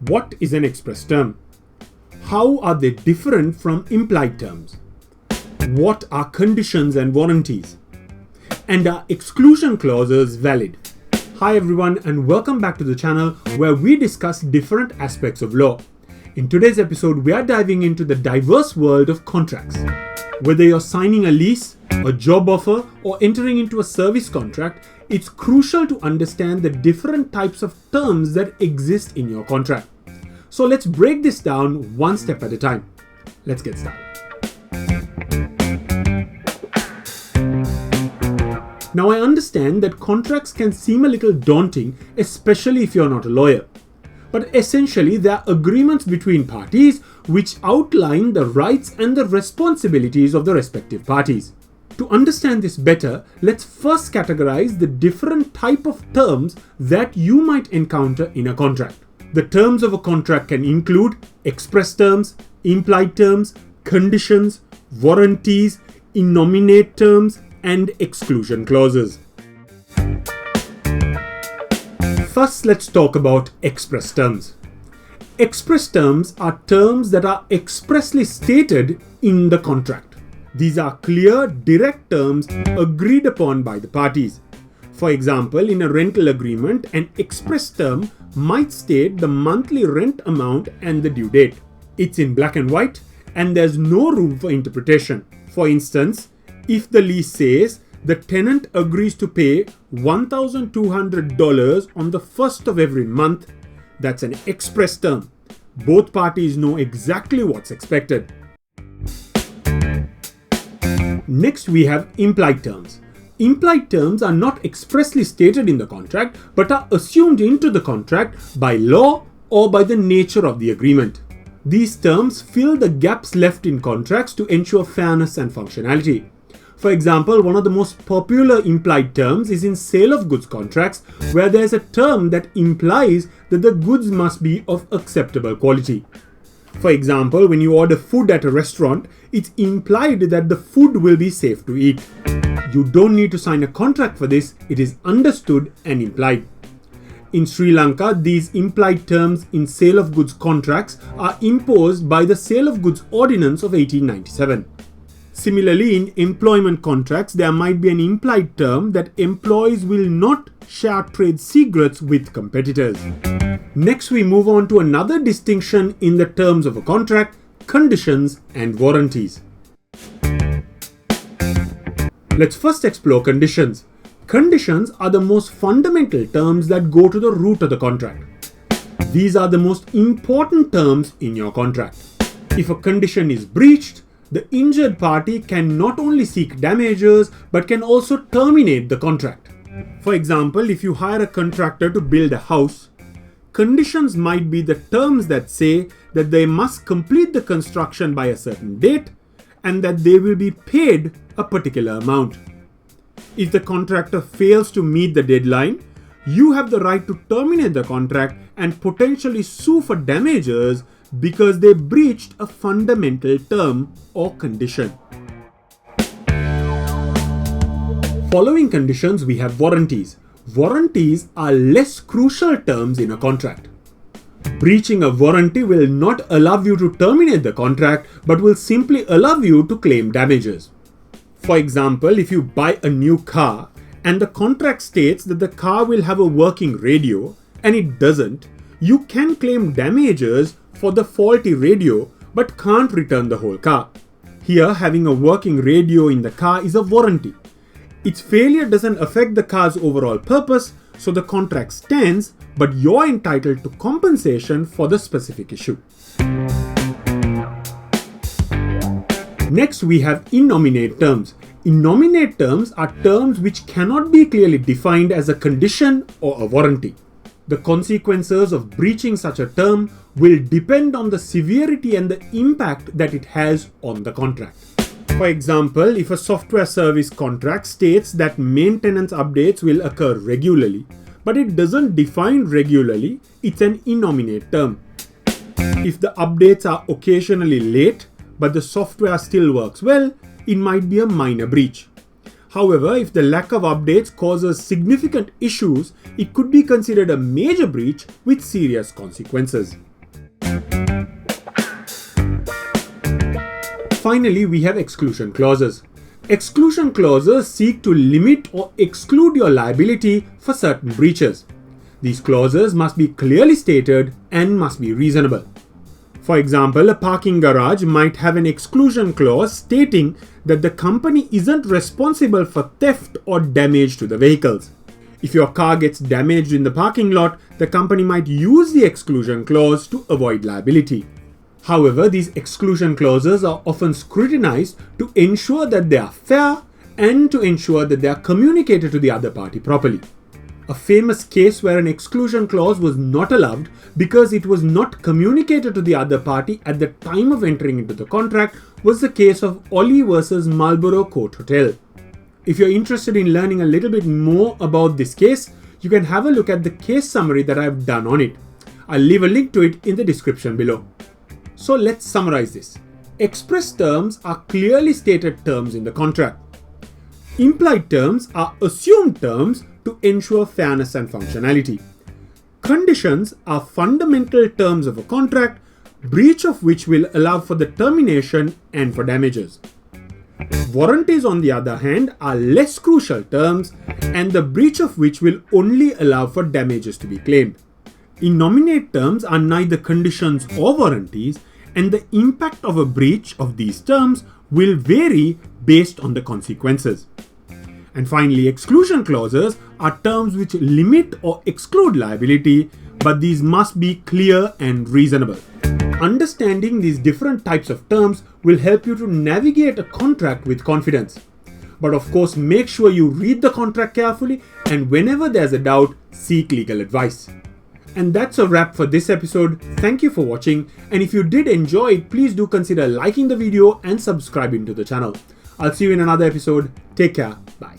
What is an express term? How are they different from implied terms? What are conditions and warranties? And are exclusion clauses valid? Hi everyone, and welcome back to the channel where we discuss different aspects of law. In today's episode, we are diving into the diverse world of contracts. Whether you're signing a lease, a job offer, or entering into a service contract, it's crucial to understand the different types of terms that exist in your contract. So let's break this down one step at a time. Let's get started. Now, I understand that contracts can seem a little daunting, especially if you're not a lawyer. But essentially, they are agreements between parties which outline the rights and the responsibilities of the respective parties. To understand this better, let's first categorize the different type of terms that you might encounter in a contract. The terms of a contract can include express terms, implied terms, conditions, warranties, innominate terms, and exclusion clauses. First, let's talk about express terms. Express terms are terms that are expressly stated in the contract. These are clear, direct terms agreed upon by the parties. For example, in a rental agreement, an express term might state the monthly rent amount and the due date. It's in black and white, and there's no room for interpretation. For instance, if the lease says the tenant agrees to pay $1,200 on the first of every month, that's an express term. Both parties know exactly what's expected. Next, we have implied terms. Implied terms are not expressly stated in the contract, but are assumed into the contract by law or by the nature of the agreement. These terms fill the gaps left in contracts to ensure fairness and functionality. For example, one of the most popular implied terms is in sale of goods contracts, where there's a term that implies that the goods must be of acceptable quality. For example, when you order food at a restaurant, it's implied that the food will be safe to eat. You don't need to sign a contract for this, it is understood and implied. In Sri Lanka, these implied terms in sale of goods contracts are imposed by the Sale of Goods Ordinance of 1897. Similarly, in employment contracts, there might be an implied term that employees will not share trade secrets with competitors. Next, we move on to another distinction in the terms of a contract: conditions and warranties. Let's first explore conditions. Conditions are the most fundamental terms that go to the root of the contract. These are the most important terms in your contract. If a condition is breached, the injured party can not only seek damages but can also terminate the contract. For example, if you hire a contractor to build a house, conditions might be the terms that say that they must complete the construction by a certain date and that they will be paid a particular amount. If the contractor fails to meet the deadline, you have the right to terminate the contract and potentially sue for damages because they breached a fundamental term or condition. Following conditions, we have warranties. Warranties are less crucial terms in a contract. Breaching a warranty will not allow you to terminate the contract, but will simply allow you to claim damages. For example, if you buy a new car and the contract states that the car will have a working radio and it doesn't, you can claim damages for the faulty radio but can't return the whole car. Here, having a working radio in the car is a warranty. Its failure doesn't affect the car's overall purpose, so the contract stands, but you're entitled to compensation for the specific issue. Next, we have innominate terms. Innominate terms are terms which cannot be clearly defined as a condition or a warranty. The consequences of breaching such a term will depend on the severity and the impact that it has on the contract. For example, if a software service contract states that maintenance updates will occur regularly, but it doesn't define regularly, it's an innominate term. If the updates are occasionally late, but the software still works well, it might be a minor breach. However, if the lack of updates causes significant issues, it could be considered a major breach with serious consequences. Finally, we have exclusion clauses. Exclusion clauses seek to limit or exclude your liability for certain breaches. These clauses must be clearly stated and must be reasonable. For example, a parking garage might have an exclusion clause stating that the company isn't responsible for theft or damage to the vehicles. If your car gets damaged in the parking lot, the company might use the exclusion clause to avoid liability. However, these exclusion clauses are often scrutinized to ensure that they are fair and to ensure that they are communicated to the other party properly. A famous case where an exclusion clause was not allowed because it was not communicated to the other party at the time of entering into the contract was the case of Ollie versus Marlborough Court Hotel. If you're interested in learning a little bit more about this case, you can have a look at the case summary that I've done on it. I'll leave a link to it in the description below. So let's summarize this. Express terms are clearly stated terms in the contract. Implied terms are assumed terms to ensure fairness and functionality. Conditions are fundamental terms of a contract, breach of which will allow for the termination and for damages. Warranties, on the other hand, are less crucial terms and the breach of which will only allow for damages to be claimed. Innominate terms are neither conditions or warranties, and the impact of a breach of these terms will vary based on the consequences. And finally, exclusion clauses are terms which limit or exclude liability, but these must be clear and reasonable. Understanding these different types of terms will help you to navigate a contract with confidence. But of course, make sure you read the contract carefully, and whenever there's a doubt, seek legal advice. And that's a wrap for this episode. Thank you for watching, and if you did enjoy it, please do consider liking the video and subscribing to the channel. I'll see you in another episode. Take care. Bye.